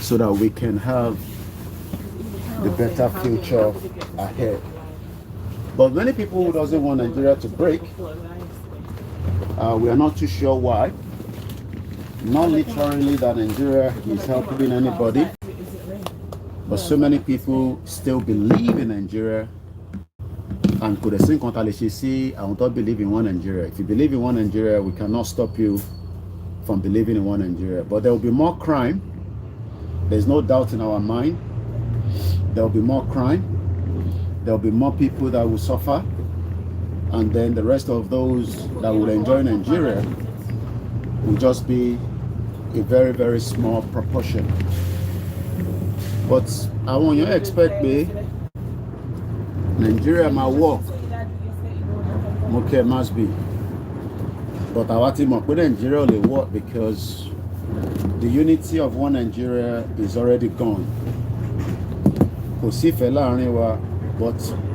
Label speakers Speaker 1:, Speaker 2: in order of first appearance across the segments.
Speaker 1: so that we can have the better future ahead. But many people who doesn't want Nigeria to break, we are not too sure why. Not literally that Nigeria is helping anybody, but so many people still believe in Nigeria and could see I don't believe in one Nigeria. If you believe in one Nigeria, we cannot stop you from believing in one Nigeria. But there will be more crime. There's no doubt in our mind. There will be more crime. There will be more people that will suffer. And then the rest of those that will enjoy Nigeria will just be a very, very small proportion. But I want you to expect me, Nigeria might work. Okay, must be. But I want to Nigeria will work because the unity of one Nigeria is already gone. But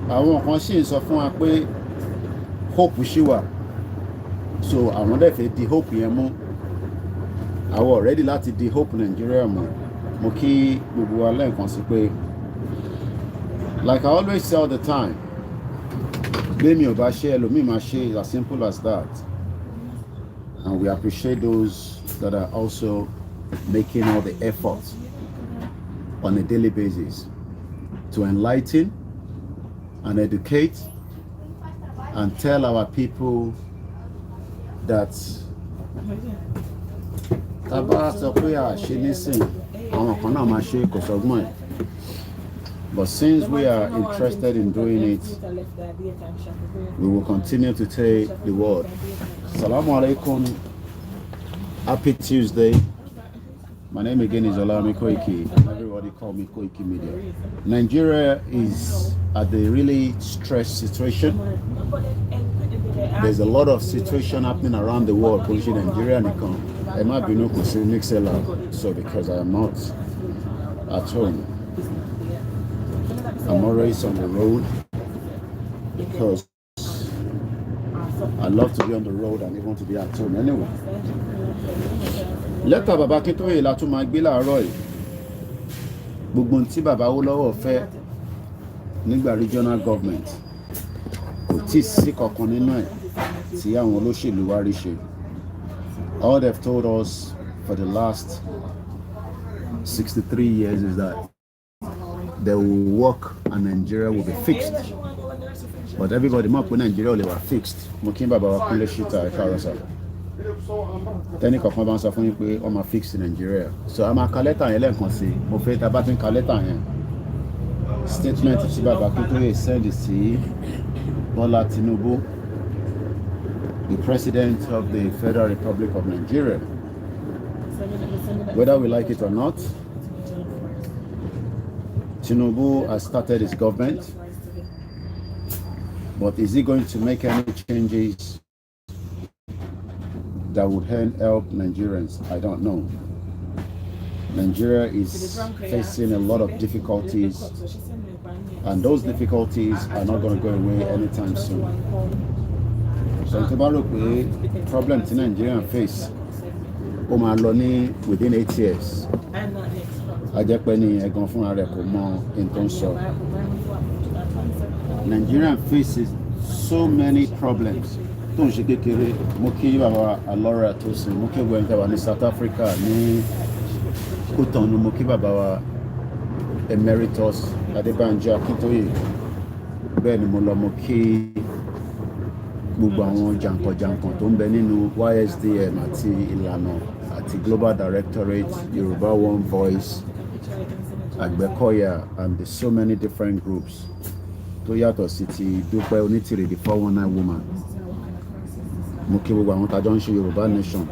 Speaker 1: àwọn kan ṣì ń sọ fún wa pé hope ṣì wà. So àwọn dẹ̀ fẹ́ di hope yẹn mú. Àwọn ready láti di hope Nigeria mú. Mo kí gbogbo wa lẹ́ẹ̀kan sí pé, like I always say all the time, blame your share, ẹlòmíì máa ṣe, is as simple as that. And we appreciate those that are also making all the efforts on a daily basis to enlighten and educate and tell our people that but since we are interested in doing it, we will continue to take the word. Assalamu alaikum. Happy Tuesday. My name again is Olami Koiki. Everybody call me KOIKIMEDIA. Nigeria is at a really stressed situation. There's a lot of situation happening around the world. Polish Nigeria, I might be no so because I am not at home. I'm always on the road because I love to be on the road and even to be at home anyway. Lẹ́tà bàbá Akíntóyè la tún máa gbé láàárọ̀ yìí. Gbogbo tí bàbá Awólọ́wọ̀ fẹ́ nígbà regional government kò tí sí kankan nínú ẹ̀ tí àwọn olóṣèlú wá rí ṣe. All they've told us for the last 63 years is that they will work and Nigeria will be fixed. But everybody mọ̀ pé Nigeria will be fixed. Mo kí bàbá wa Kúnlé Ṣítà ẹ̀ka ọ̀rọ̀ sọ̀rọ̀. Tẹ́nì kankan bá ń sọ fún yín pé wọ́n máa fix Nigeria. So a máa ka lẹ́tà yẹn lẹ́ẹ̀kan sí. Mo fẹ́ tá bá ti ń ka lẹ́tà yẹn. Statement tí bàbá Akíntóyè send sí Bọ́lá Tinubu, the President of the Federal Republic of Nigeria. Whether we like it or not, Tinubu has started his government. But is he going to make any changes that would help Nigerians? I don't know. Nigeria is facing a lot of difficulties, and those difficulties are not going to go away anytime soon. So the problem that Nigerians face within 8 years. Nigeria faces so many problems. Moki Baba Alora Tosin, Moki Gwenta in South Africa, ni Kutonu, Moki Baba Emeritus, Adebanjo Akintoye, Ben Mola Moki Bubanwo Janko tó ń bẹ nínú YSDM àti Ìlànà àti Global Directorate, Yoruba One Voice, Agbekoya, and there's so many different groups. Toyato City, Dúpẹ́ Onítìrì, the 419 woman. Mo kí gbogbo àwọn tájọ́ ń ṣe Yorùbá Nation.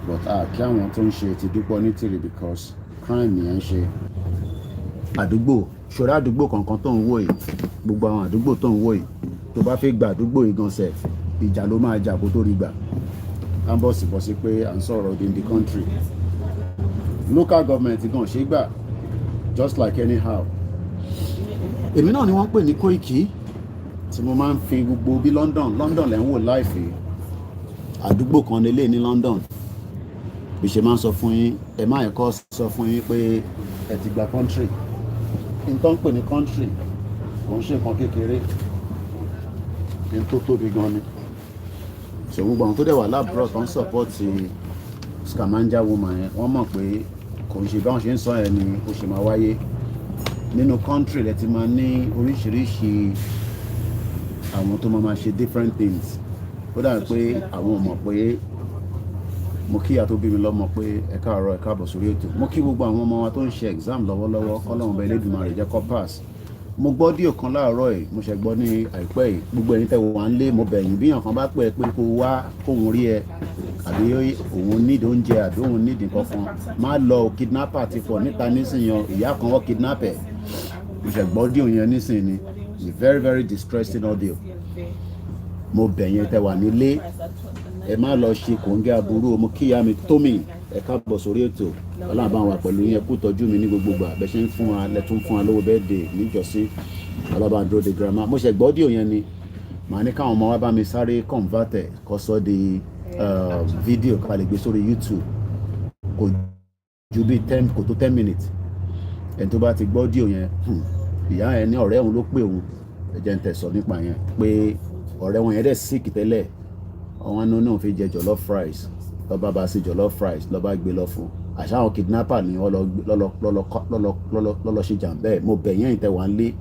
Speaker 1: But kí àwọn tó ń ṣe ti Dúpẹ́ Onítìrì because crime yẹn ń ṣe. Àdúgbò, ṣọ́ra àdúgbò kankan tó ń wò yìí, gbogbo àwọn àdúgbò tó ń wò yìí, tó bá fẹ́ gba àdúgbò yìí gan sef, ìjà ló máa jà kó tó rí gbà. À ń bọ̀ sí pé à ń sọ̀rọ̀ in the country. Local government gan ṣe gbà, just like anyhow. Èmi náà ni wọ́n pè ní Koiki tí mo máa ń fi gbogbo bí London lẹ́ ń wò láìfẹ́ àdúgbò kan nílé ní London bí ṣe máa ń sọ fún yín ẹ má ẹ̀kọ́ sọ fún yín pé ẹ ti gba country nǹkan ń pè ní country kò ń ṣe nǹkan kékeré ní tó tóbi gan ni so gbogbo àwọn tó dẹ̀ wà láàbúrò tó ń support scamanja woman yẹn wọ́n mọ̀ pé kò ń ṣe báwọn ṣe ń sọ yẹn ni ó ṣe máa wáyé nínú country lẹ ti máa ní oríṣiríṣi àwọn tó máa ṣe different things ó dàbí pé àwọn ò mọ̀ pé mo kí ìyá tó bí mi lọ́mọ pé ẹ káàárọ̀ ẹ káàbọ̀ sórí ètò mo kí gbogbo àwọn ọmọ wa tó ń ṣe exam lọ́wọ́lọ́wọ́ kọ́lọ́run bẹ Elédùmarè jẹ́ kó pass mo gbọ́ díò kan láàárọ̀ yìí mo ṣe gbọ́ ní àìpẹ́ yìí gbogbo ẹ̀yin tẹ́ wà ń lé mo bẹ̀yìn bí èèyàn kan bá pẹ́ pé kó wá kóun rí ẹ àbí òun nídìí oúnjẹ àbí òun nídìí kankan má lọ kidnapper ti pọ̀ níta nísìnyàn ìyá kan wọ́n kidnap ẹ̀ mo ṣe gbọ́ díò yẹn nísìnyí ni very very distressing audio mo bẹ̀yìn tẹ́ wà nílé ẹ má lọ ṣe kòńgẹ́ aburú mo kíyà mi tómi ẹ káàbọ̀ sórí ètò ọlọ́run bá wà pẹ̀lú yẹn kú tọ́jú mi ní gbogbo gbà bẹ́ẹ̀ ṣe ń fún wa lẹ́tún fún wa lówó birthday níjọ́sí ọlọ́bàndúró de girama mo ṣe gbọ́ díò yẹn ni màá ní káwọn ọmọ wa bá mi sáré convert ẹ̀ kó sọ di fídíò ká lè gbé sórí YouTube kò ju bí 10 kò tó 10 minutes ẹni tó bá ti gbọ́ díò yẹn ìyá yẹn ní ọ̀rẹ́ òun ló pè òun ẹ jẹ́ ń tẹ̀sọ̀ nípa yẹn pé ọ̀rẹ́ wọn yẹn dẹ̀ sick tẹ́lẹ̀ àwọn náà fi jẹ jollof fries lọ́ba bá sí jollof fries lọ́ba gbé lọ fún àṣà àwọn kidnapper ni wọ́n lọ ṣe jàǹbẹ́ mo bẹ̀ yẹn ìtẹ̀wà ń lé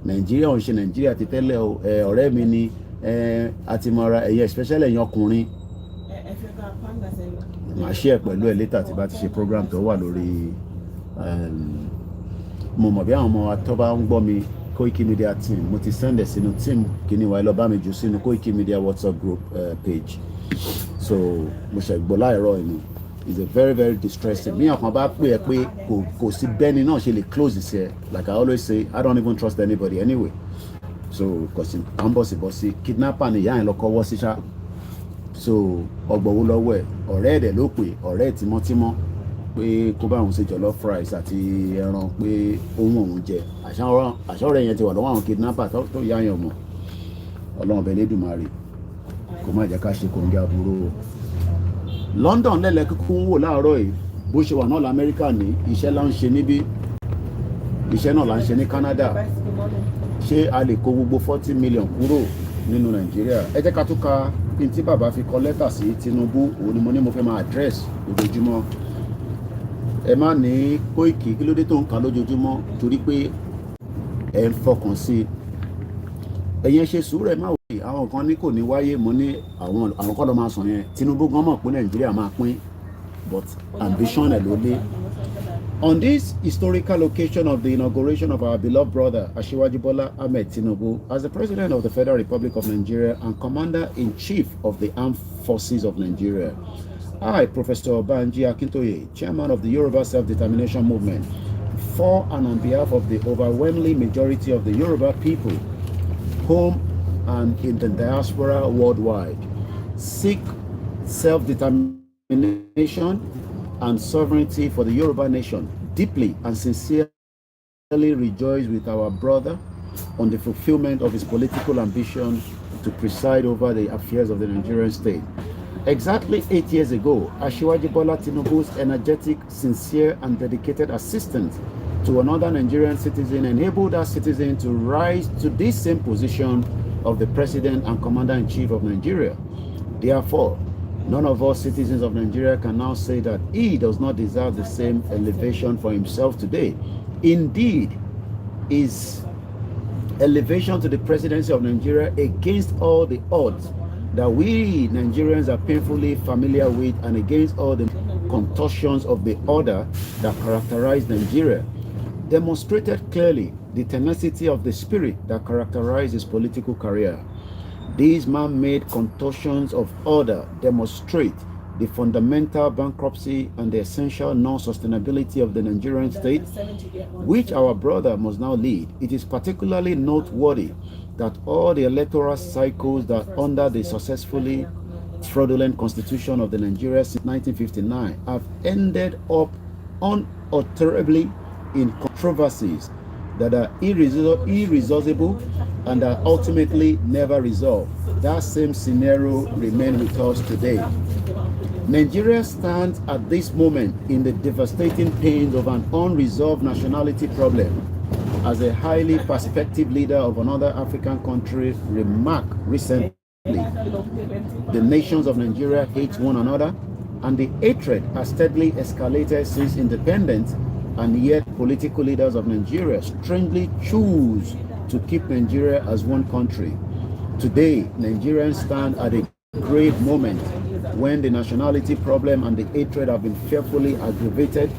Speaker 1: nàìjíríà ò ń ṣe nàìjíríà ti tẹ́lẹ̀ o ọ̀rẹ́ mi ni àti mọ̀ra ẹ̀yẹ especially ẹ̀yin ọkùnrin màá ṣe ẹ̀ pẹ̀lú ẹ̀ later tí bá ti ṣe program tó wà lórí mo mọ̀ bí àwọn ọmọ wa tó bá ń gbọ́ mi KOIKIMEDIA team mo ti send ẹ̀ sínú team kìíní wa ẹ lọ bá mi jù sínú KOIKIMEDIA WhatsApp group page so mo ṣe gbọ́ láìrọ̀ ẹ̀yìn it's a very very distressing bí àwọn kan bá pè ẹ́ pé kò sí bẹ́ni náà ṣe lè close sí ẹ like I always say I don't even trust anybody anyway so kò sí à ń bọ̀ sí bọ̀ sí kidnapper ni ìyá yẹn lọ kọ́wọ́ sí ṣá so ọgbọ̀wọ́ lọ́wọ́ ẹ̀ ọ̀rẹ́ ẹ̀dẹ̀ ló pè ọ̀rẹ́ tímọ́tímọ́ pé kó bá òun ṣe jollof fries àti ẹran pé ohun òun jẹ àṣà ọ̀rẹ́ yẹn ti wà lọ́wọ́ àwọn kidnapper tó yá yẹn mọ̀ ọlọ́run bẹ Elédùmarè kó má jẹ́ ká ṣe kòńgẹ́ aburú. London lẹ́lẹ̀ kíkú ń wò láàárọ̀ yìí bó ṣe wà náà lamẹ́ríkà ní iṣẹ́ là ń ṣe níbí iṣẹ́ náà là ń ṣe ní Canada ṣé a lè kó gbogbo 40 million kúrò nínú Nàìjíríà ẹ jẹ́ ká tún ka kí n tí bàbá fi kọ lẹ́tà sí Tinubu òun ni mo ní mo fẹ́ máa address lójoojúmọ́ ẹ má ní Kóìkì kí ló dé tó ń kà lójoojúmọ́ torí pé ẹ ń fọkàn sí i ẹ̀yin ṣe sùúrù ẹ má wòye àwọn kan ní kò ní wáyé mo ní àwọn kọ́ ló máa sọ yẹn Tinubu gan mọ̀ pé Nàìjíríà máa pín but ambition ẹ̀ ló lé. On this historical occasion of the inauguration of our beloved brother Asiwaju Bola Ahmed Tinubu as the President of the Federal Republic of Nigeria and Commander-in-Chief of the Armed Forces of Nigeria, I, Professor Banji Akintoye, Chairman of the Yoruba Self-Determination Movement, for and on behalf of the overwhelming majority of the Yoruba people, home and in the diaspora worldwide, seek self-determination and sovereignty for the Yoruba nation, deeply and sincerely rejoice with our brother on the fulfillment of his political ambition to preside over the affairs of the Nigerian state. Exactly 8 years ago, Asiwaju Bola Tinubu's energetic, sincere, and dedicated assistance to another Nigerian citizen enabled that citizen to rise to this same position of the President and Commander-in-Chief of Nigeria. Therefore, none of us citizens of Nigeria can now say that he does not deserve the same elevation for himself today. Indeed, his elevation to the presidency of Nigeria against all the odds that we Nigerians are painfully familiar with and against all the contortions of the order that characterize Nigeria, demonstrated clearly the tenacity of the spirit that characterized his political career. These man-made contortions of order demonstrate the fundamental bankruptcy and the essential non-sustainability of the Nigerian state, which our brother must now lead. It is particularly noteworthy that all the electoral cycles that under the successfully fraudulent constitution of the Nigeria since 1959 have ended up unutterably in controversies that are irresolvable and are ultimately never resolved. That same scenario remains with us today. Nigeria stands at this moment in the devastating pains of an unresolved nationality problem. As a highly perspective leader of another African country remarked recently, the nations of Nigeria hate one another, and the hatred has steadily escalated since independence, and yet political leaders of Nigeria strangely choose to keep Nigeria as one country. Today, Nigerians stand at a great moment when the nationality problem and the hatred have been fearfully aggravated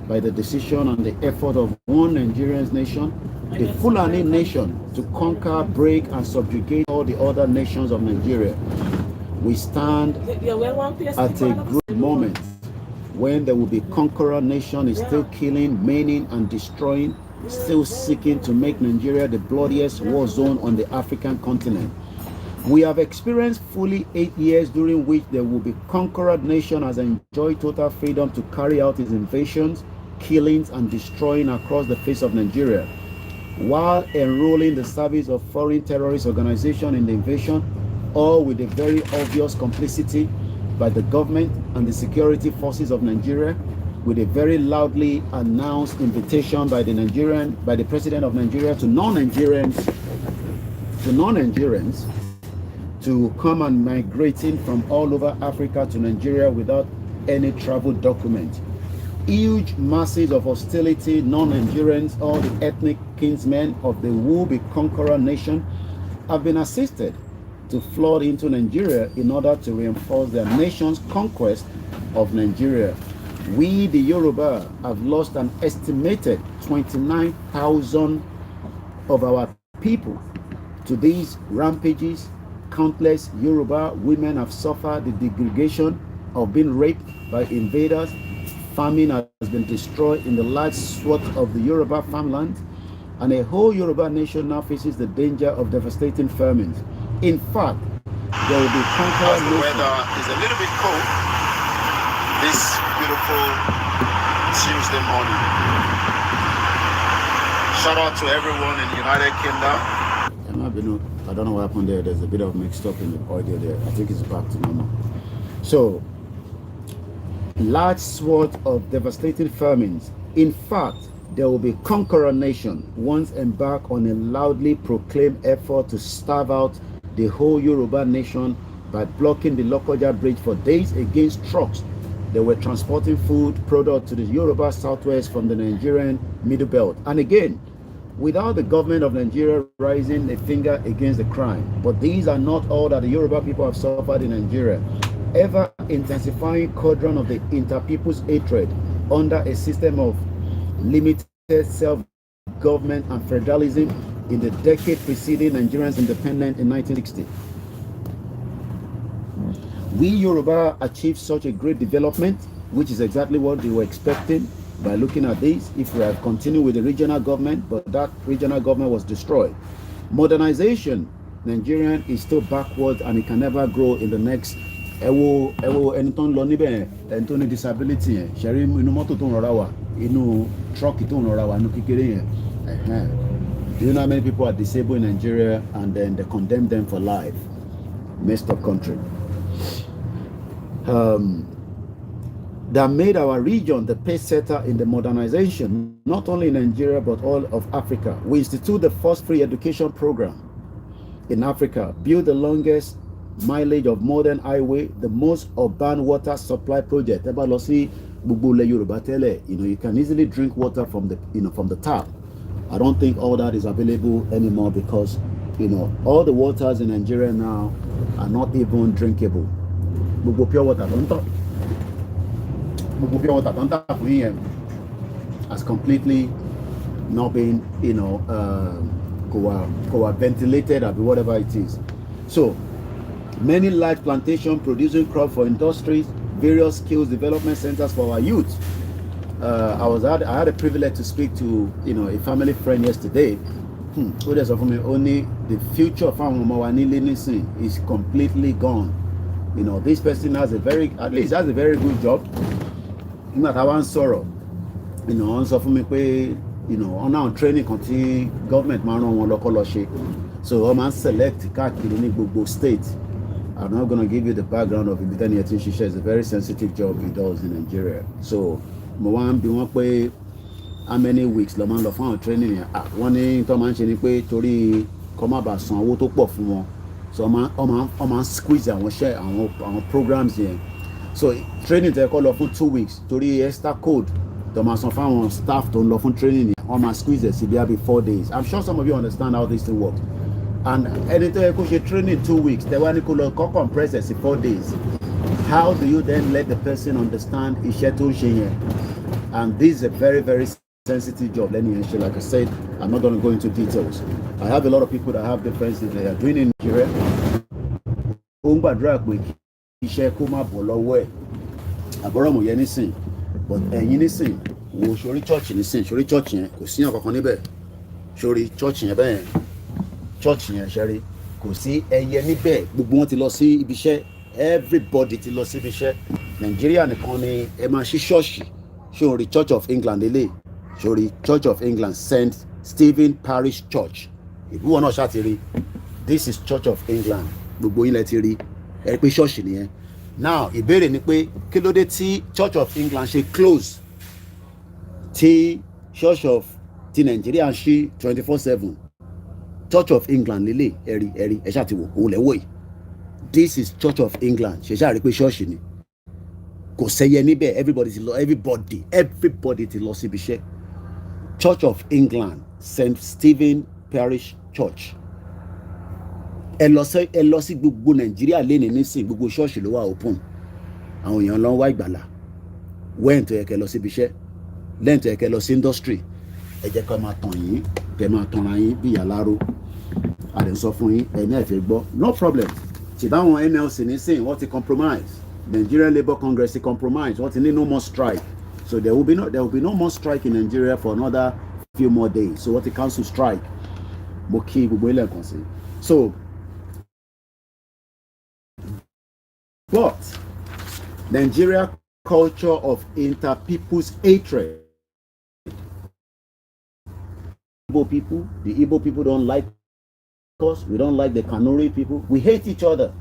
Speaker 1: by the decision and the effort of one Nigerian nation, the Fulani nation, to conquer, break, and subjugate all the other nations of Nigeria. We stand at a great moment when there will be conqueror nation is still killing, maiming, and destroying, still seeking to make Nigeria the bloodiest war zone on the African continent. We have experienced fully 8 years during which there will be conqueror nation has enjoyed total freedom to carry out its invasions, killings, and destroying across the face of Nigeria, while enrolling the service of foreign terrorist organization in the invasion, all with a very obvious complicity by the government and the security forces of Nigeria, with a very loudly announced invitation by the president of Nigeria to non-Nigerians to come and migrating from all over Africa to Nigeria without any travel document. Huge masses of hostility, non-Nigerians, all the ethnic kinsmen of the will-be conqueror nation have been assisted to flood into Nigeria in order to reinforce their nation's conquest of Nigeria. We, the Yoruba, have lost an estimated 29,000 of our people to these rampages. Countless Yoruba women have suffered the degradation of being raped by invaders. Famine has been destroyed in the large swath of the Yoruba farmland, and a whole Yoruba nation now faces the danger of devastating famines. In fact, there will be conqueror nation.
Speaker 2: The weather is a little bit cold this beautiful Tuesday morning. Shout out to everyone in the United Kingdom.
Speaker 1: I don't know what happened there. There's a bit of mixed up in the audio there. I think it's back to normal. So, large swath of devastating famines. In fact, there will be conqueror nation once embark on a loudly proclaimed effort to starve out the whole Yoruba nation by blocking the Lokoja bridge for days against trucks that were transporting food product to the Yoruba southwest from the Nigerian middle belt. And again, without the government of Nigeria raising a finger against the crime. But these are not all that the Yoruba people have suffered in Nigeria. Ever intensifying cauldron of the inter-people's hatred under a system of limited self-government and federalism in the decade preceding Nigeria's independence in 1960. We Yoruba achieved such a great development, which is exactly what they were expecting by looking at this, if we had continued with the regional government, but that regional government was destroyed. Modernization, Nigerian is still backwards and it can never grow in the next. Disability, sharing truck. Do you know how many people are disabled in Nigeria and then they condemn them for life? Messed up country. That made our region the pace setter in the modernization, not only in Nigeria, but all of Africa. We instituted the first free education program in Africa, built the longest mileage of modern highway, the most urban water supply project. You can easily drink water from the tap. I don't think all that is available anymore because, all the waters in Nigeria now are not even drinkable. Pure water, has completely not been, ventilated or whatever it is. So many large plantation producing crop for industries, various skills development centers for our youth. I had a privilege to speak to a family friend yesterday. Only the future of our is completely gone. This person has a very good job. Not one sorrow. Also for me, on our training country government man on one local. So man select in gbogbo state. I'm not going to give you the background of Ibitani Yatin. It's a very sensitive job he does in Nigeria. So, Mwam bi wọ́n pé how many weeks lọ máa ń lọ fún àwọn training yẹn. Wọ́n ní tó máa ń ṣe ni pé torí kó má bàa san owó tó pọ̀ fún wọn. So, wọ́n máa ń squeeze àwọn programs yẹn. So, training tẹ́ kọ́ lọ fún 2 weeks torí extra code tó máa san fáwọn staff tó ń lọ fún training yẹn. Wọ́n máa squeeze it sí bí i 4 days. I'm sure some of you understand how this thing works. And anything you should train in 2 weeks, they want to compress it in 4 days. How do you then let the person understand and this is a very, very sensitive job. Like I said, I'm not going to go into details. I have a lot of people that have different things they are doing in Nigeria. But anything, we should church in church church yẹn ṣẹ́rí kò sí ẹyẹ níbẹ̀ gbogbo wọn ti lọ sí ibi iṣẹ́ everybody ti lọ sí ibi iṣẹ́ Nàìjíríà nìkan ni ẹ máa ṣí ṣọ́ọ̀ṣì ṣòrí Church of England lélẹ̀ ṣòrí Church of England St. Stephen Parish Church ìbúwọ̀n náà ṣáà ti rí this is Church of England gbogbo yín lẹ ti rí ẹ pé ṣọ́ọ̀ṣì nìyẹn now ìbéèrè ni pé kí ló dé tí Church of England ṣe close tí Church of ti Nàìjíríà ṣí 24/7. Church of England lele ẹ̀rí ẹ ṣáà ti wò òun lẹ́wọ̀ yìí this is Church of England ṣe ṣáà rí pé ṣọ́ọ̀ṣì ni kò sẹ́yẹ níbẹ̀ everybody ti lọ síbi iṣẹ́ Church of England St. Stephen Parish Church ẹ lọ sí gbogbo Nàìjíríà lẹ́ni nísìn gbogbo ṣọ́ọ̀ṣì ló wà open àwọn èèyàn lọ ń wá ìgbàlà wẹ́n tó yẹ kẹ́ lọ síbi iṣẹ́ lẹ́yìn tó yẹ kẹ́ lọ sí industry ẹ jẹ́ ká máa tàn yín kẹ́ máa tanra yín bí ìyàláró àdé sọ fún yín ẹ̀yin náà fẹ́ gbọ́ no problem ṣèbáwọn NLC nísìn wọ́n ti compromise Nigerian Labour Congress ti compromise wọ́n ti ní no more strike so there will be no more strike in Nigeria for another few more days so wọ́n ti cancel strike mo kí gbogbo ilẹ̀ kan sí so but Nigeria culture of inter-people's hatred. The Igbo people don't like us. We don't like the Kanuri people. We hate each other.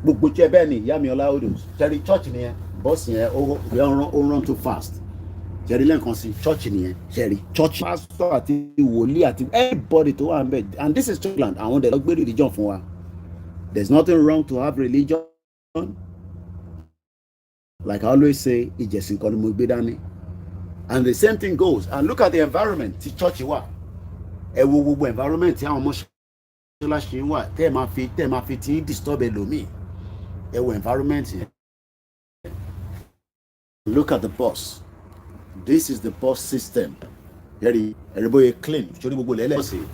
Speaker 1: Bukbuchebeni, Yamiola Odus. Cherry church in here. Boss here. We don't run too fast. Cherry Lenkonsi, church in here. Cherry church pastor at Woli at everybody to one bed. And this is England. I want the religion for her. There's nothing wrong to have religion. Like I always say, it's just in Kolumubidani. And the same thing goes. And look at the environment. Ti church wa. E wo environment ti àwọn mọ́ṣáláṣí wa. Tẹ́ máa fi ti disturb ẹlòmíì. E wo environment. Look at the bus. This is the bus system. Everybody clean. Ṣorí gbogbo lẹ́lẹ́.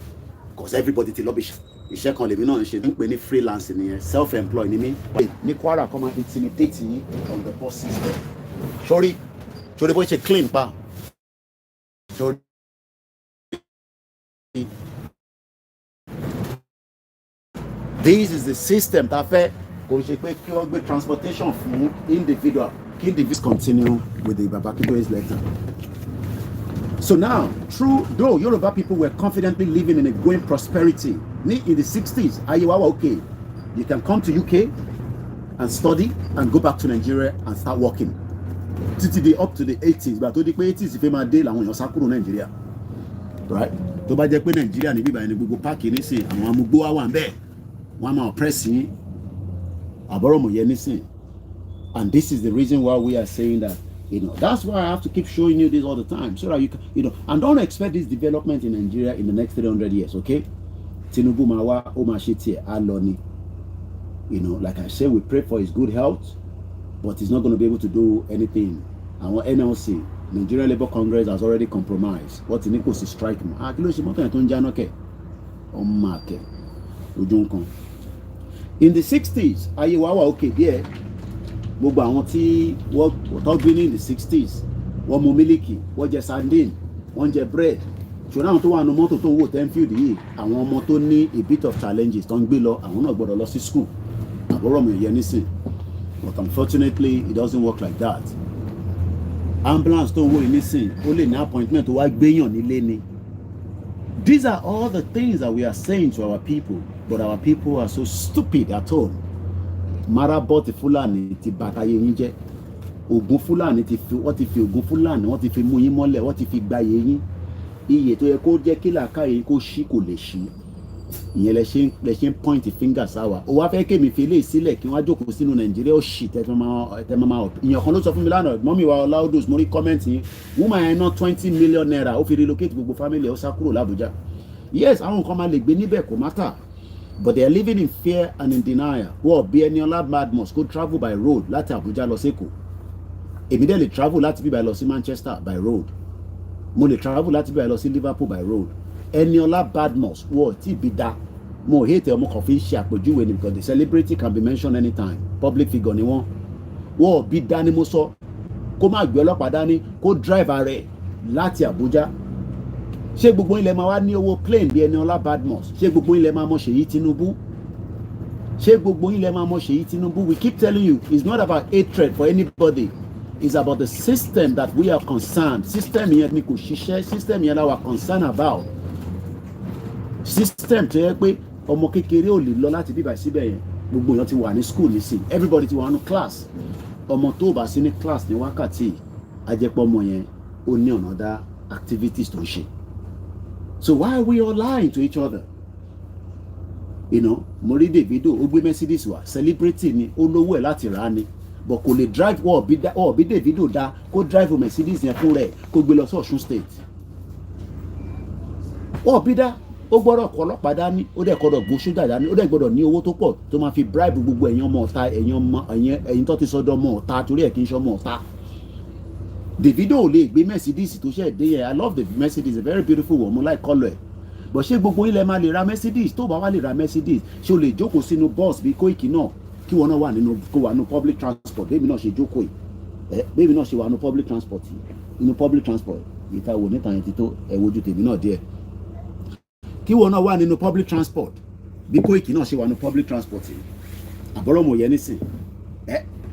Speaker 1: Because everybody ti lobby. Iṣẹ́ kan lèmi náà ń ṣe ń pè ní freelance nìyẹn. Self-employed ni mí. Ní Kwara kọ́ máa intimidate yín on the bus system. Ṣorí bó ṣe clean pa. This is the system that fẹ́ kò ṣe pé kí wọ́n gbé transportation fún individual kí individuals continue with the Babakido's letter. So now, though Yoruba people were confidently living in a growing prosperity in the 60s, Ayewawa okay, you can come to UK and study and go back to Nigeria and start working. Títí up to the 80s, but tó di pé 80s ìfẹ́ máa dé làwọn èèyàn sá kúrò Nigeria, right? Tó bá jẹ́ pé Nigeria ní bíbá ẹni gbogbo páàkì nísìn àwọn amúgbó wà ń bẹ́ẹ̀ wọ́n á máa oppress yín àbọ̀rọ̀mọ̀ yẹn nísìn. And this is the reason why we are saying that, that's why I have to keep showing you this all the time, so that you can, and don't expect this development in Nigeria in the next 300 years, okay? Tinubu máa wá ó máa ṣe tiẹ̀ á lọ ni, like I said, we pray for his good health, but he's not going to be able to do anything. Our NLC, Nigerian Labour Congress, has already compromised. What in equals to strike him? In the 60s, Ayewawa okay there. Gbogbo àwọn tí wọ́n tọ́jú ní in the 60s, wọ́n mu mílíkì, wọ́n jẹ sardine, wọ́n jẹ bread. Ṣùgbọ́n àwọn tó wà nínú mọ́tò tó ń wò Tenfield yìí, àwọn ọmọ tó ní a bit of challenges tó ń gbé lọ, àwọn náà gbọ́dọ̀ lọ sí school. Àbúrò mi yẹn nísìn. But unfortunately, it doesn't work like that. Ambulance tó ń wò nísìn, ó lè ní appointment tó wá gbéyàn nílé ni. These are all the things that we are saying to our people, but our people are so stupid at home. marabot Fúlàní ti bàtàyé yín jẹ́, ògùn Fúlàní wọ́n ti fi ògùn Fúlàní wọ́n ti fi mú yín mọ́lẹ̀, wọ́n ti fi gbáyé yín. Iye tó yẹ kó jẹ́ kí làákàyè yín kó ṣí kò lè ṣí. Ìyẹn lẹ ṣe ń point finger sáwà. Ó wá fẹ́ kémi fi eléyìí sílẹ̀ kí wọ́n á jókòó sínú Nàìjíríà ó ṣì tẹ́ máa ọ̀pọ̀. Ìyẹn kan ló sọ fún mi lánàá, mọ́mí wa Ọláódùs, mo rí kọ́mẹ́ǹtì yín, woman yẹn ná 20 million naira ó fi relocate gbogbo family ó sá kúrò l'Abuja. Yes, àwọn nǹkan máa lè gbé níbẹ̀ kò matter, but they are living in fear and in denial. Wọ́n bí Eniola Badmus kó travel by road láti Abuja lọ sí Èkó. Èmi dẹ̀ lè travel láti bíbá lọ sí Manchester by road. Mo lè travel láti bíbá lọ sí Liverpool by road. Eniola Badmus wọ́n tí bí dá. Mo hate ọmọ kan fi ń ṣe àpèjúwe ni because the celebrity can be mentioned anytime. Public figure ni wọ́n. Wọ́n bí dá ni mo sọ. Kó má gbé ọlọ́pàá dání, kó drive rẹ̀ láti Abuja. Ṣé gbogbo ilẹ̀ máa wá ní owó plane bí Eniola Badmus? Ṣé gbogbo ilẹ̀ máa mọ̀ Ṣèyí Tinubu? Ṣé gbogbo ilẹ̀ máa mọ̀ Ṣèyí Tinubu? We keep telling you, it's not about hatred for anybody. It's about the system that we are concerned. System yẹn ni kò ṣiṣẹ́. System yẹn la wà concerned about. System tó yẹ pé ọmọ kékeré ò lè lọ láti bíbá síbẹ̀ yẹn. Gbogbo èèyàn ti wà ní school nísìn. Everybody ti wà ní class. Ọmọ tó bá sí ní class ní wákàtí, ajẹ́pọ̀ ọmọ yẹn ó ní another activities tó ń ṣe. So why are we all lying to each other? You know, mo rí Davido ó gbé Mercedes wá, celebrity ni, ó lówó ẹ̀ láti rà á ni, but kò lè drive bí Davido dá kó drive Mercedes yẹn fún rẹ̀ kó gbé lọ sí Ọ̀ṣun state. Bí dá ó gbọ́dọ̀ kọ́ ọlọ́pàá dání, ó dẹ̀ gbọ́dọ̀ gbó sójà dání, ó dẹ̀ gbọ́dọ̀ ní owó tó pọ̀ tó máa fi bribe gbogbo ẹ̀yin ọmọ ọ̀tá, ẹ̀yin tó ti sọ́dọ̀ ọmọ ọ̀tá torí ẹ̀ kì í ṣe ọmọ ọ̀tá. Davido ò lè gbé Mercedes tó ṣe dé yẹn. I love the Mercedes, a very beautiful one, mo like colour ẹ̀. But ṣé gbogbo ilẹ̀ máa lè ra Mercedes? Tó bá wà lè ra Mercedes, ṣé o lè jókòó sínú bus bí Koiki náà kí wọn náà wà nínú public transport? Bẹ́ẹ̀ mi náà ṣe jókòó yìí, bẹ́ẹ̀ mi náà ṣe wà nínú public transport yìí, nínú public transport ìta wò níta yẹn ti tó ẹ̀ wojú tèmi náà díẹ̀. Kí wọn náà wà nínú public transport bí Koiki náà ṣe wà nínú public transport yìí, àbọ̀rọ̀ mọ̀ yẹn nísìn.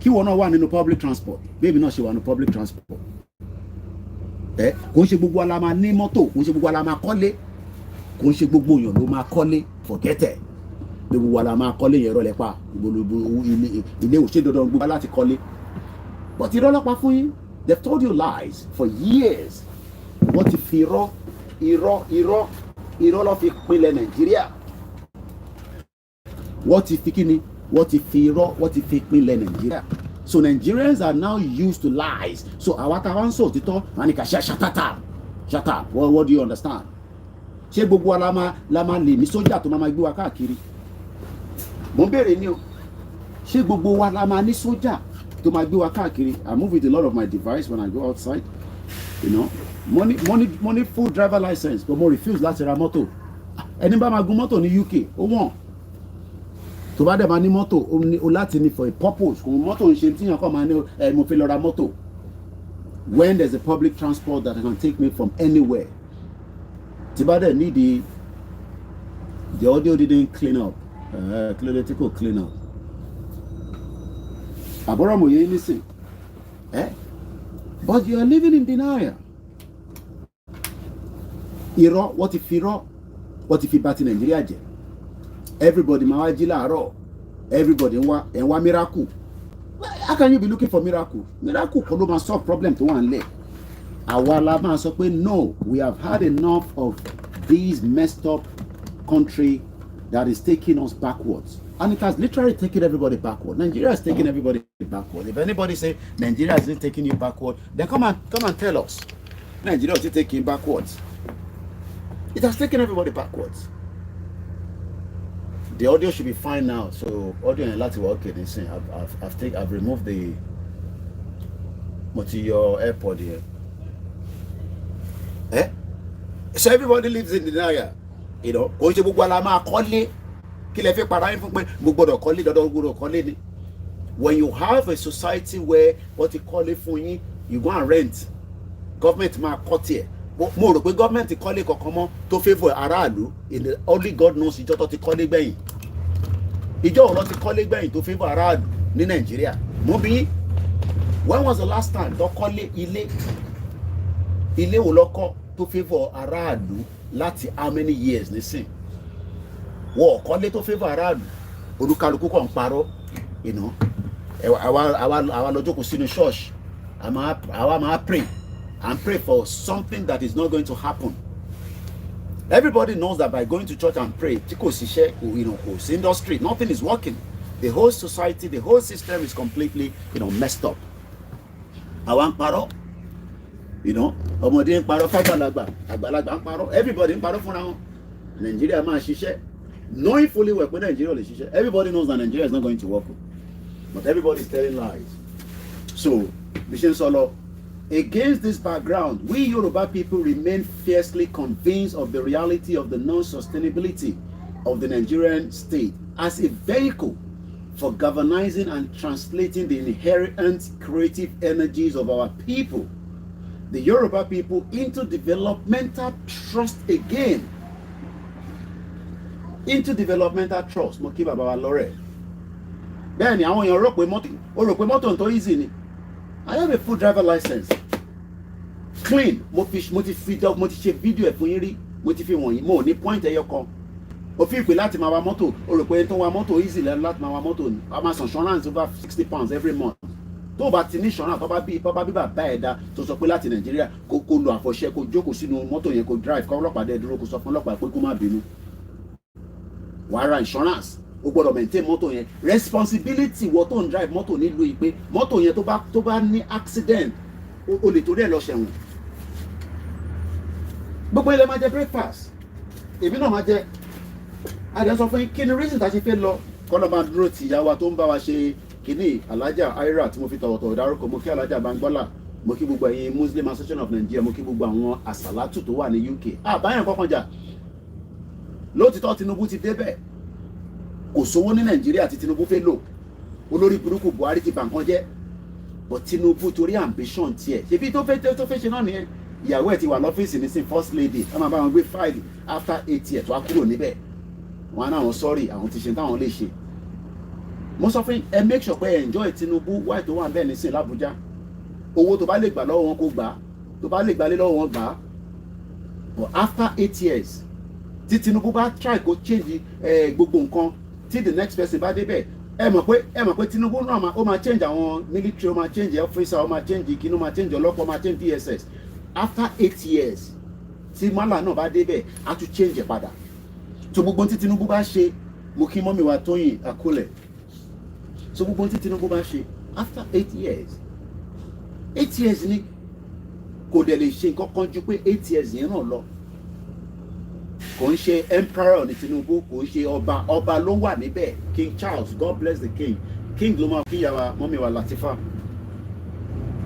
Speaker 1: Kí wọn náà wà nínú public transport, bẹ́ẹ̀ mi náà ṣe wà nínú public transport. Kò ń ṣe gbogbo ala máa ní mọ́tò, kò ń ṣe gbogbo ala máa kọ́lé, kò ń ṣe gbogbo èèyàn ló máa kọ́lé, forget it. Gbogbo ala máa kọ́lé yẹn rọlẹ̀ pa, ilé ò ṣe dandan gbogbo láti kọ́lé. But irọ́ lọ́pàá fún yín, they've told you lies for years. Wọ́n ti fi irọ́ lọ́ fi pinlẹ̀ Nàìjíríà. Wọ́n ti fi kíni? Wọ́n ti fi irọ́, wọ́n ti fi pinlẹ̀ Nàìjíríà. So Nigerians are now used to lies. So àwa tá wá ń sọ òtítọ́, wọ́n ní ká shut up. What do you understand? Ṣé gbogbo wa la máa lè ní sójà tó máa gbé wa káàkiri? Mo ń béèrè ní o. Ṣé gbogbo wa la máa ní sójà tó máa gbé wa káàkiri? I move with a lot of my device when I go outside. You know, money full driver license, but mo refuse láti ra mọ́tò. Ẹni bá máa gun mọ́tò ní UK, ó wọ̀n. Tó bá dẹ̀ máa ní mọ́tò o láti ní for a purpose. Kò mọ́tò ń ṣe tí yàn kọ́ máa ní mo fi lọ ra mọ́tò. When there's a public transport that can take me from anywhere. Tí bá dẹ̀ ní the audio didn't clean up. Clean up. Àbúrò mo yé nísìn. But you are living in denial. Irọ́, wọ́n ti fi bá ti Nàìjíríà jẹ́. Everybody máa wá jí láàárọ̀. Everybody ń wá miracle. How can you be looking for miracle? Miracle kọ́ ló máa solve problem tó wà nílẹ̀. Àwa la máa sọ pé no, we have had enough of this messed up country that is taking us backwards. And it has literally taken everybody backward. Nigeria is taking everybody backward. If anybody say Nigeria is taking you backward, then come and tell us. Nigeria is taking you backwards. It has taken everybody backwards. The audio should be fine now. So audio and láti work in this thing. I've removed the your AirPod here. So everybody lives in denial. You know, kò ṣe gbogbo ala máa kọ́lé. Kí lẹ fi para yín fún pé gbogbo gbọ́dọ̀ kọ́lé dandan gbọ́dọ̀ kọ́lé ni. When you have a society where what you kọ́lé fún yín, you go and rent. Government máa kọ́ tiẹ̀. Mo rò pé government kọ́lé kankan mọ́ tó favour aráàlú. Only God knows ìjọ tó ti kọ́lé gbẹ̀yìn. Ìjọ òun ló ti kọ́lé gbẹ̀yìn tó favour aráàlú ní Nàìjíríà. Mo bí when was the last time tó kọ́lé ilé wo ló kọ́ tó favour aráàlú láti how many years nísìn? Wọ́n kọ́lé tó favour aráàlú. Olúkálùkù kàn parọ́. you know, àwa lọ jókòó sínú church, àwa máa pray and pray for something that is not going to happen. Everybody knows that by going to church and pray, industry, nothing is working. The whole society, the whole system is completely, messed up. Àwa ń parọ́, ọmọdé ń parọ́ fàgbàlagbà, àgbàlagbà ń parọ́, everybody ń parọ́ fúnra wọn. Nigeria máa ṣiṣẹ́, knowing fully well pé Nigeria lè ṣiṣẹ́. Everybody knows that Nigeria is not going to work, but everybody is telling lies. So, Mission Solo, against this background, we Yoruba people remain fiercely convinced of the reality of the non-sustainability of the Nigerian state as a vehicle for galvanizing and translating the inherent creative energies of our people, the Yoruba people, into developmental trust again. Into developmental trust. Mo kí bàbá wa lọ́rẹ̀. Bẹ́ẹ̀ ni àwọn èèyàn rò pé mọ́tò tó easy ni. I have a full driver license. Clean. Mo ti ṣe fídíò ẹ̀ fún yín rí. Mo ti fi wọ̀nyí. Mo ní point ẹyọ kan. O fi ìpè láti máa wa mọ́tò. O rò pé tó wa mọ́tò easy láti máa wa mọ́tò ni. A máa san insurance over £60 every month. Tó o bá ti ní insurance tó bá bí bàbá ẹ̀dá tó sọ pé láti Nàìjíríà kó lo àfọ̀ṣẹ kó jókòó sínú mọ́tò yẹn kó drive kó ọlọ́pàá dẹ̀ dúró kó sọ fún ọlọ́pàá pé kó má bínú. Wàá ra insurance. O gbọ́dọ̀ maintain mọ́tò yẹn. Responsibility wọ́n tó ń drive mọ́tò nílùú yìí pé mọ́tò yẹn tó bá ní accident o lè torí ẹ̀ lọ ṣẹ̀wọ̀n. Gbogbo ilẹ̀ máa jẹ breakfast. Èmi náà máa jẹ. Àdé sọ fún yín kí ni reason tá a ṣe fẹ́ lọ. Kọ́lọ́ máa dúró ti ìyá wa tó ń bá wa ṣe kínní alájà Aira tí mo fi tọ̀wọ̀tọ̀wọ̀ dárúkọ. Mo kí alájà Bangbọ́lá. Mo kí gbogbo ẹ̀yin Muslim Association of Nigeria. Mo kí gbogbo àwọn àsàlátù tó wà ní UK. Àbáyàn kọ́kàn jà. Lóòtítọ́ Tinubu ti débẹ̀. Kò sówó ní Nàìjíríà tí Tinubu fẹ́ lò. Olórí burúkú Buhari ti bà nǹkan jẹ́. But Tinubu torí ambition tiẹ̀. Ṣebí tó fẹ́ ṣe náà nìyẹn. Ìyàwó ẹ̀ ti wà lọ́fíìsì nísìn first lady. Wọ́n máa bá wọn gbé fáìlì after 8 years wá kúrò níbẹ̀. Wọ́n á náà sọ́ọ̀rì àwọn ti ṣe táwọn lè ṣe. Mo sọ fún ẹ make sure pé ẹ enjoy Tinubu wáì tó wà bẹ́ẹ̀ nísìn l'Abuja. Owó tó bá lè gbà lọ́wọ́ wọn kó gbà. Tó bá lè gbà lé lọ́wọ́ wọn gbà. But after 8 years, tí Tinubu bá try kó change gbogbo nǹkan tí the next person bá débẹ̀ ẹ mọ̀ pé Tinubu náà ó máa change àwọn military, ó máa change officer, ó máa change ìkíni, ó máa change ọlọ́pàá, ó máa change DSS. After 8 years tí Mala náà bá débẹ̀ á tún change ẹ̀ padà. So gbogbo tí Tinubu bá ṣe, mo kí mọ́mí wa Tóyìn Akólẹ̀. So gbogbo tí Tinubu bá ṣe after 8 years 8 years ni kò dẹ̀ lè ṣe nǹkan kan ju pé 8 years yẹn náà lọ. Kò ń ṣe emperor ní Tinubu, kò ń ṣe ọba ló wà níbẹ̀. King Charles, God bless the king. King ló máa fi yàrá mọ́mí wa Latifa.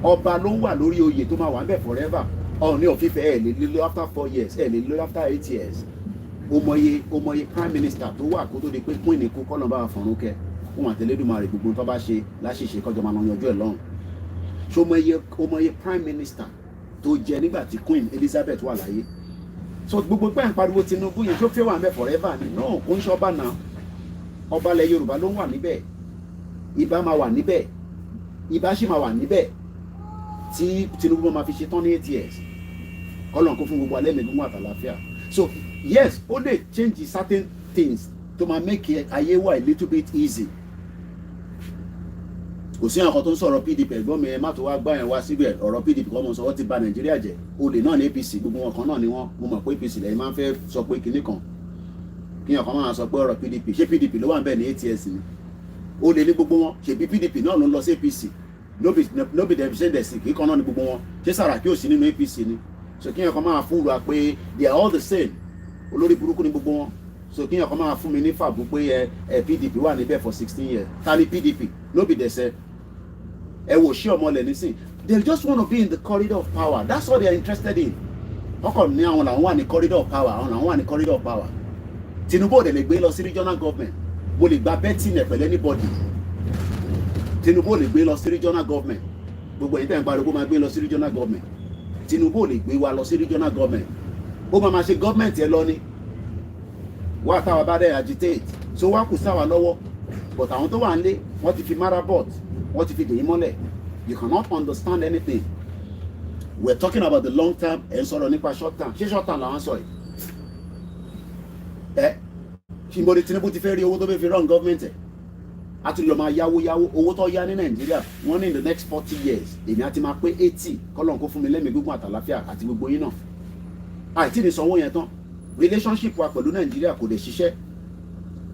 Speaker 1: Ọba ló wà lórí oyè tó máa wà níbẹ̀ forever. Ọ̀ní òfìfẹ́ ẹ̀ lè lílo after 4 years, ẹ̀ lè lílo after 8 years. O mọye prime minister tó wà kó tó di pé queen ní kú kọ́nà bá fọ̀rún kẹ́. Fún àtẹlẹ́dùmarè gbogbo tó bá ṣe láṣìṣe kọjọ máa yanjú ẹ̀ lọ́rùn. So o mọye prime minister tó jẹ nígbà tí Queen Elizabeth wà láyé. So gbogbo pé à ń pariwo Tinubu yẹn tó fẹ́ wà níbẹ̀ forever ni náà kò ń ṣe ọba náà. Ọba ilẹ̀ Yorùbá ló ń wà níbẹ̀. Ìbá máa wà níbẹ̀. Ìbá sì máa wà níbẹ̀ tí Tinubu máa fi ṣe tán ní 8 years. Ọlọ́run kó fún gbogbo alẹ́ mi gbogbo àtàlàfíà. So yes, ó lè change certain things to make ayé wà a little bit easy. Kò sí àwọn tó ń sọ̀rọ̀ PDP ẹ̀gbọ́n mi ẹ má tó wá gbá yẹn wá síbẹ̀ ọ̀rọ̀ PDP kọ́ mọ̀ sọ wọ́n ti bà Nàìjíríà jẹ́ olè náà ní APC gbogbo wọn kan náà ni wọ́n mo mọ̀ pé APC lẹ́yìn máa ń fẹ́ sọ pé kinní kan kíyàn kan máa sọ pé ọ̀rọ̀ PDP ṣé PDP ló wà ń bẹ̀ ní ATS ni olè ní gbogbo wọn ṣèbí PDP náà ló ń lọ sí APC no be dem say desi kí kan náà ni gbogbo wọn ṣé Sàràkí ò sí nínú APC ni so kíyàn kan máa fún wa pé they are all the same olórí burúkú ni gbogbo wọn so kíyàn kan máa fún mi ní fàbú pé PDP wà níbẹ̀ for 16 years ta ni PDP no be dẹsẹ ẹ wò sí ọmọlẹ nísìn they just want to be in the corridor of power that's all they are interested in ọkọ ní àwọn làwọn wà ní corridor of power àwọn làwọn wà ní corridor of power Tinubu ò dẹ̀ lè gbé lọ sí regional government mo lè gba betting ẹ̀ pẹ̀lú anybody Tinubu ò lè gbé lọ sí regional government gbogbo ẹ̀yin tẹ̀ ń pariwo máa gbé lọ sí regional government Tinubu ò lè gbé wa lọ sí regional government ó máa ṣe government ẹ lọ ní wá táwa bá dẹ̀ agitate so wá kù sáwà lọ́wọ́ but àwọn tó wà ń lé wọ́n ti fi marabot wọ́n ti fi dèyí mọ́lẹ̀ you cannot understand anything we are talking about the long term ẹ̀ ń sọ̀rọ̀ nípa short term ṣé short term làwọn sọ yìí ṣìnbọn Tinubu ti fẹ́ rí owó tó fẹ́ fi run government ẹ̀ àti lọ máa yáwó owó tó yá ní Nàìjíríà wọ́n ní in the next 40 years èmi àti máa pé 80 kọ́lọ́n kó fún mi lẹ́mìí gígùn àtàláfíà àti gbogbo yín náà àìtí ní sanwó yẹn tán relationship wa pẹ̀lú Nàìjíríà kò dé ṣiṣẹ́.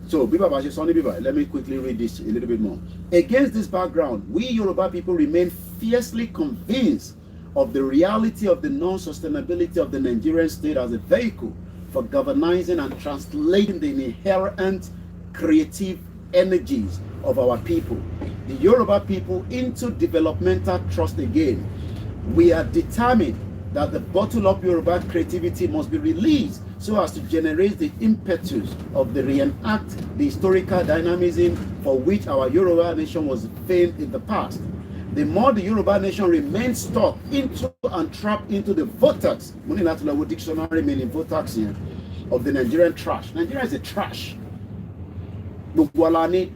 Speaker 1: So bí bàbá ṣe sọ ní bíbá, let me quickly read this a little bit more. Against this background, we Yoruba people remain fiercely convinced of the reality of the non-sustainability of the Nigerian state as a vehicle for galvanizing and translating the inherent creative energies of our people, the Yoruba people, into developmental trust again. We are determined that the bottle of Yoruba creativity must be released so as to generate the impetus of the reenact the historical dynamism for which our Yoruba nation was famed in the past. The more the Yoruba nation remains stuck into and trapped into the vortex, dictionary meaning vortex here, of the Nigerian trash. Nigeria is a trash. Lani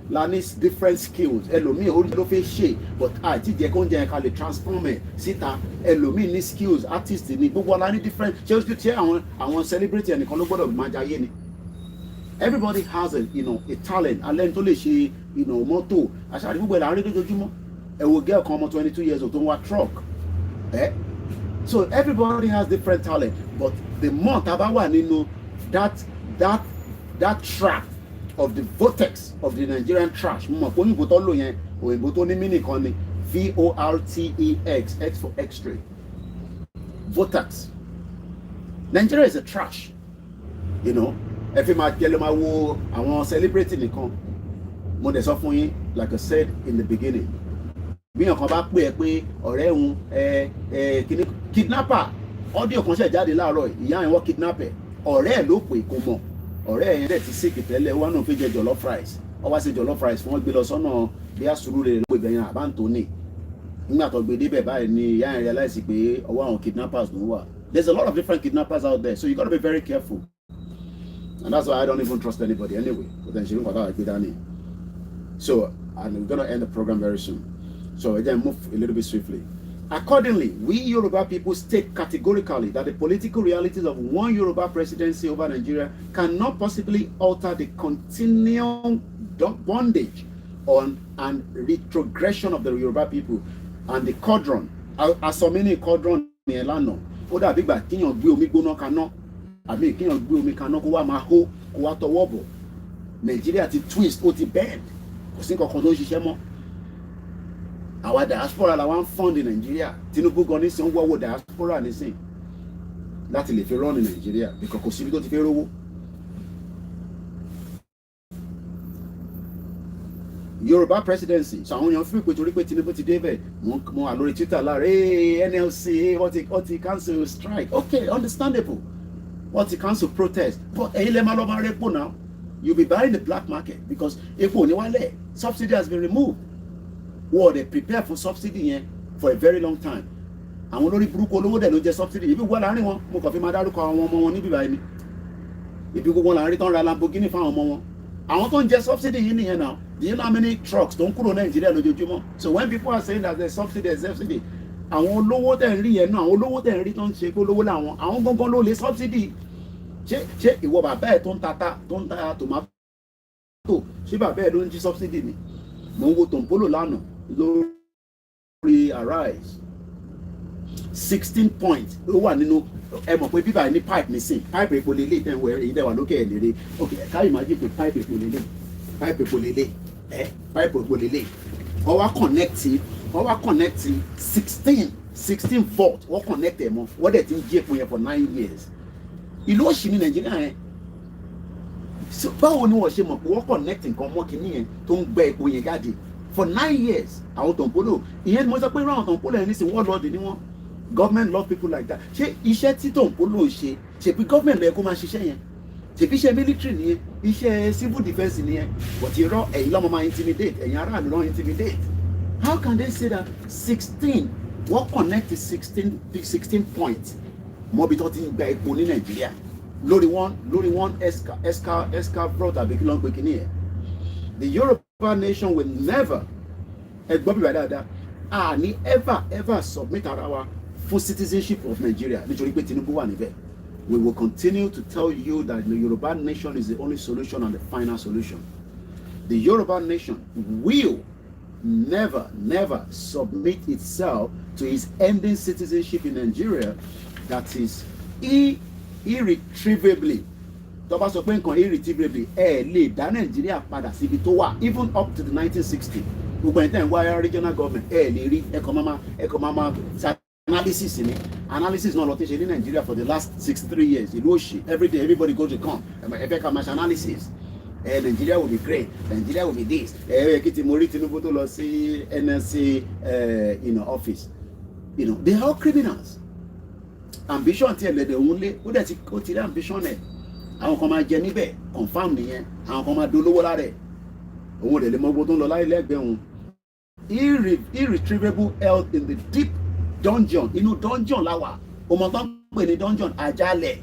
Speaker 1: different skills. Ẹlòmíì orí ló fẹ́ ṣe, but àti jẹ́ kó ń jẹ́ ká lè transform ẹ̀ síta. Ẹlòmíì ní skills, artist ni. Gbogbo wa ní different. Ṣé àwọn celebrity ẹnìkan ló gbọ́dọ̀ máa jayé ni. Everybody has a talent. Alẹ́ tó lè ṣe mọ́tò. Àṣàrí gbogbo ẹ̀ là ń rí lójoojúmọ́. Ẹ wo girl kan ọmọ 22 years old tó ń wa truck. So everybody has different talent, but the more tá bá wà nínú that trap of the vortex of the Nigerian trash, mo mọ̀ pé òyìnbó tó lò yẹn òyìnbó tó ní mínì kan ni VORTEX, X for X-ray, vortex. Nigeria is a trash, ẹ fi máa jẹ́ ló máa wo àwọn celebrity nìkan. Mo dẹ̀ sọ fún yín, like I said in the beginning, bí èèyàn kan bá pè ẹ́ pé ọ̀rẹ́ òun kidnapper, audio kan ṣẹ̀ jáde láàárọ̀ ìyá yẹn wọ́n kidnap ẹ̀, ọ̀rẹ́ ẹ̀ ló pè kó mọ̀, ọ̀rẹ́ ẹ̀ yẹn dẹ̀ ti sick tẹ́lẹ̀ wọ́n náà fi jẹ jollof rice, wọ́n wá sí jollof rice fún wọn gbé lọ sọ́nà bí àsùrù rẹ̀ ló pè bẹ̀yẹn àbántóní. Nígbà tó gbé débẹ̀ báyìí ni ìyá yẹn realize pé ọwọ́ àwọn kidnappers ló wà. There's a lot of different kidnappers out there, so you got to be very careful, and that's why I don't even trust anybody anyway. So and we're going to end the program very soon. So again, move a little bit swiftly. Accordingly, we Yoruba people state categorically that the political realities of one Yoruba presidency over Nigeria cannot possibly alter the continuing bondage on and retrogression of the Yoruba people and the cauldron. As so many cauldron ní ẹlànà, ó dàbí ìgbà kíyàn gbé omi gbóná kaná, àbí kíyàn gbé omi kaná kó wá máa hó, kó wá tọwọ́ bọ̀. Nigeria ti twist, ó ti bend, kò sí nǹkan kan tó ń ṣiṣẹ́ mọ́. Our diaspora la wọ́n fund in Nigeria. Tinubu gan ní sin wọ́wọ́ diaspora nísìn láti lè fi run ní Nigeria because kò síbi tó ti fẹ́ rówó. Yoruba presidency, so àwọn èèyàn fi pé torí pé Tinubu ti débẹ̀, mo wà lórí Twitter láàárẹ̀ NLC wọ́n ti cancel strike. Okay, understandable. Wọ́n ti cancel protest, but ẹ̀yin lè máa lọ máa rẹ́pò now. You'll be buying the black market because epo ní wálẹ̀, subsidy has been removed. Well, they prepare for subsidy yẹn for a very long time. Àwọn olórí burúkú olówó dẹ̀ ló jẹ subsidy. Ibi wọ́n láàrin wọn, mo kàn fi máa dárúkọ àwọn ọmọ wọn níbi báyìí ni. Ibi gbogbo láàrin tán ra Lamborghini fáwọn ọmọ wọn. Àwọn tó ń jẹ subsidy yìí nìyẹn now. Do you know how many trucks tó ń kúrò Nàìjíríà lójoojúmọ́? So when people are saying that there's subsidy, àwọn olówó tẹ̀ ń rí yẹn náà, àwọn olówó tẹ̀ ń rí tó ń ṣe pé olówó làwọn, àwọn gangan ló lè subsidy. Ṣé ìwọ bàbá ẹ̀ tó ń ta tomato, ṣé bàbá ẹ̀ ló ń jí subsidy ni? Mo ń wo tòǹpólò lánàá lórí Arise 16 points ló wà nínú ẹ mọ̀ pé bíbá ní pipe nísìn, pipe epo lélẹ̀ tẹ̀ ń wẹ̀ èyí dẹ̀wà lókè ẹ̀ lérè. Ok, ká imagine pé pipe epo lélẹ̀ pipe epo lélẹ̀ wọ́n wá connect 16 volt wọ́n connect ẹ̀ mọ́ wọ́n dẹ̀ ti ń jí epo yẹn for 9 years. Ìlú òṣì ní Nàìjíríà yẹn. So báwo ni wọ́n ṣe mọ̀ pé wọ́n connect nǹkan mọ́ kìíní yẹn tó ń gbẹ epo yẹn jáde for 9 years? Àwọn tòǹpólò ìyẹn ni mo sọ pé irú àwọn tòǹpólò yẹn ní sin warlord ni wọ́n. Government love people like that. Ṣé iṣẹ́ tí tòǹpólò ṣe ṣèbí government lọ́yẹ kó máa ṣiṣẹ́ yẹn? Ṣèbí iṣẹ́ military nìyẹn, iṣẹ́ civil defence nìyẹn, but irọ́ ẹ̀yin lọ́mọ máa intimidate, ẹ̀yin aráàlú lọ́mọ intimidate. How can they say that 16 wọ́n connect 16 points mọ́bi tó ti ń gba epo ní Nàìjíríà lórí one escavbrot àbí kí ló ń pè kíní yẹn? The Yoruba nation will never ẹgbọ́n bí wà dáadáa ní ever submit ara wa for citizenship of Nigeria nítorí pé Tinubu wà níbẹ̀. We will continue to tell you that the Yoruba nation is the only solution and the final solution. The Yoruba nation will never submit itself to its ending citizenship in Nigeria that is irretrievably. Tó bá sọ pé nǹkan irretrievably lè dá Nàìjíríà padà síbi tó wà even up to the 1960. Gbogbo ẹni tẹ́ ń wá regional government lè rí ẹ̀kọ́ máma analysis ni analysis náà lọ ti ṣe ní Nigeria for the last 63 years. Ìlú òṣì every day everybody go to come ẹ̀fẹ̀ ká máa ṣe analysis. Nigeria will be great. Nigeria will be this. Kiti Mori Tinubu tó lọ sí NSC office. They are all criminals. Ambition tí ẹlẹ́dẹ̀ òun lé ó dẹ̀ ti rí ambition ẹ̀. Àwọn kan máa jẹ níbẹ̀ confam nìyẹn. Àwọn kan máa dolówó lára ẹ̀. Òun rẹ̀ lè mọ gbogbo tó ń lọ láyé lẹ́gbẹ̀ẹ́ òun. Irretrievable held in the deep dungeon. Inú dungeon láwà. Ọmọ tó ń pè ní dungeon àjálẹ̀.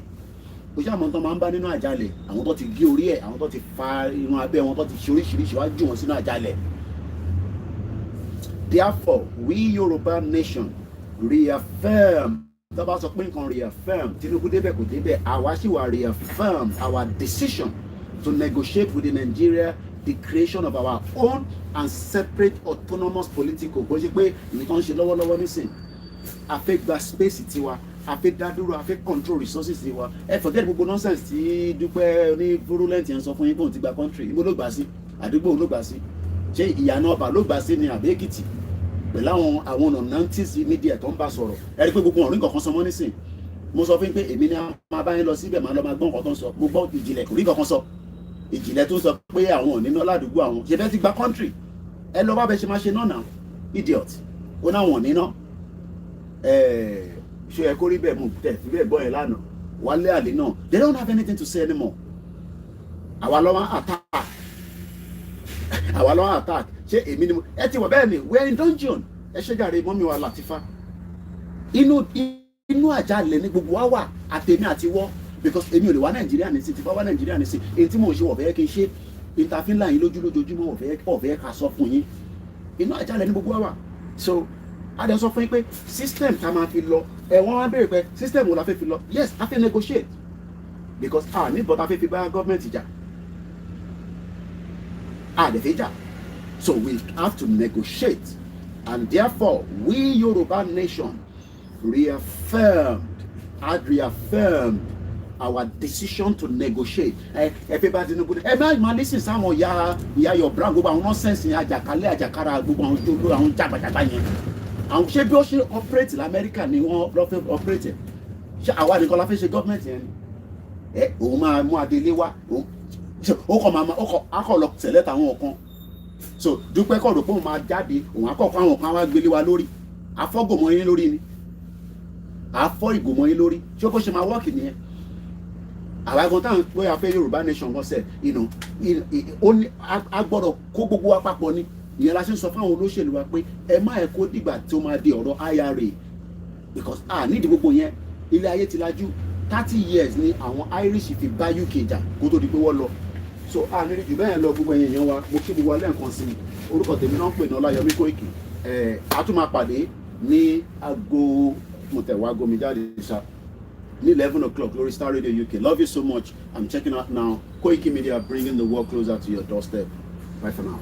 Speaker 1: Bóyá àwọn tó máa ń bá nínú àjálẹ̀, àwọn tó ti gé orí ẹ̀, àwọn tó ti fa irun abẹ́ wọn, tó ti ṣe oríṣiríṣi wá jù wọn sínú àjálẹ̀. Therefore, we Yoruba nation reaffirm, tó bá sọ pé nǹkan reaffirm, Tinubu débẹ̀ kò débẹ̀, àwa sì wà reaffirm our decision to negotiate with Nigeria the creation of our own and separate autonomous political. Bó ṣe pé nǹkan ṣe lọ́wọ́lọ́wọ́ nísìn, a fẹ́ gba space tiwa. A fẹ́ dá dúró, a fẹ́ control resources wa. Forget gbogbo nonsense tí Dúpẹ́ ní virulent yẹn sọ fún yín pé òun ti gba country. Ibo ló gbà sí? Àdúgbò ló gbà sí? Ṣé ìyànà ọba ló gbà sí ni àbí Èkìtì? Pẹ̀lú àwọn ọ̀nà 90s media tó ń bá sọ̀rọ̀. Ẹ rí pé gbogbo ọ̀rìn kankan sọ mọ́ nísìn. Mo sọ fún yín pé èmi ni a máa bá yín lọ síbẹ̀ máa lọ máa gbọ́ nǹkan tó ń sọ. Mo gbọ́ ìjìnlẹ̀ kò rí kankan sọ. Ìjìnlẹ̀ tó ń sọ pé àwọn ò ní ná ládùúgbò àwọn. Ṣé bẹ́ẹ̀ ti gba country? Ẹ lọ bá bẹ ṣe máa ṣe náà náà. Idiot. Ó náà wọ̀n níná. Ṣé ẹ kó rí bẹ́ẹ̀ mú tẹ̀ fi bẹ́ẹ̀ gbọ́ yẹn lánàá Wálé Àlè náà they don't have anything to say anymore. Àwa ló máa attack ṣé èmi ni mo ẹ ti wọ̀ bẹ́ẹ̀ ni we are in dungeon. Ẹ ṣe jàre mọ́mí wa Latifa inú àjálẹ̀ ní gbogbo wa wà àtẹ̀mí àti wọ́ because èmi ò lè wá Nàìjíríà ní sí ti bá wá Nàìjíríà ní sí èyí tí mò ń ṣe wọ̀ fẹ́ kí n ṣe ìtàfínlá yín lójoojúmọ́ ọ̀fẹ́ ká sọ fún yín inú àjálẹ̀ ní gbogbo wa wà. So a dẹ̀ sọ fún yín pé system tá a máa fi lọ wọ́n wá béèrè pé system wo la fẹ́ fi lọ yes a fẹ́ negotiate because ní bọ́tà fẹ́ fi bá gọ́ọ̀mẹ̀ntì jà dẹ̀ fẹ́ jà so we have to negotiate and therefore we Yoruba nation reaffirmed our decision to negotiate. Everybody know good. Má listen sáwọn ìyá your brand gbogbo àwọn nonsense yẹn àjàkára gbogbo àwọn jòló àwọn jàgbàjàgbà yẹn. Àwọn ṣé bí ó ṣe operate l'Amẹ́ríkà ni wọ́n lọ́fẹ́ operate. Ṣé àwa nìkan la fẹ́ ṣe gọ́ọ̀mẹ̀ntì yẹn ni? Òun máa mú adelé wá. Ó kọ̀ akọ̀ lọ select àwọn kan. So Dúpẹ́ kọ̀ rò pé òun máa jáde òun akọ̀kọ̀ àwọn kan wá gbélé wa lórí. Afọ́gòmọ̀ yín lórí ni. Afọ́ ìgòmọ̀ yín lórí. Ṣé bó ṣe máa work nìyẹn? Àwa gan táwọn pé a fẹ́ Yorùbá nation gan sẹ̀ a gbọ́dọ̀ kó gbogbo wa papọ̀ ni ìyẹn la ṣe ń sọ fún àwọn olóṣèlú wa pé ẹ má ẹ kó dìgbà tí ó máa di ọ̀rọ̀ IRA because nídìí gbogbo yẹn ilé ayé ti lajú 30 years ni àwọn Irish fi bá UK jà kó tó di pé wọ́n lọ so nírí jù bẹ́ẹ̀ lọ gbogbo ẹ̀yìn èèyàn wa mo kí gbogbo wa lẹ́ẹ̀kan sí orúkọ tèmi náà ń pè ní Ọláyọmí Kóìkì a tún máa pàdé ní aago mọ̀tẹ̀wá gomi jáde ṣá ní 11 o'clock lórí Star Radio UK. Love you so much. I'm checking out now. KOIKIMEDIA, bringing the world closer to your doorstep. Bye for now.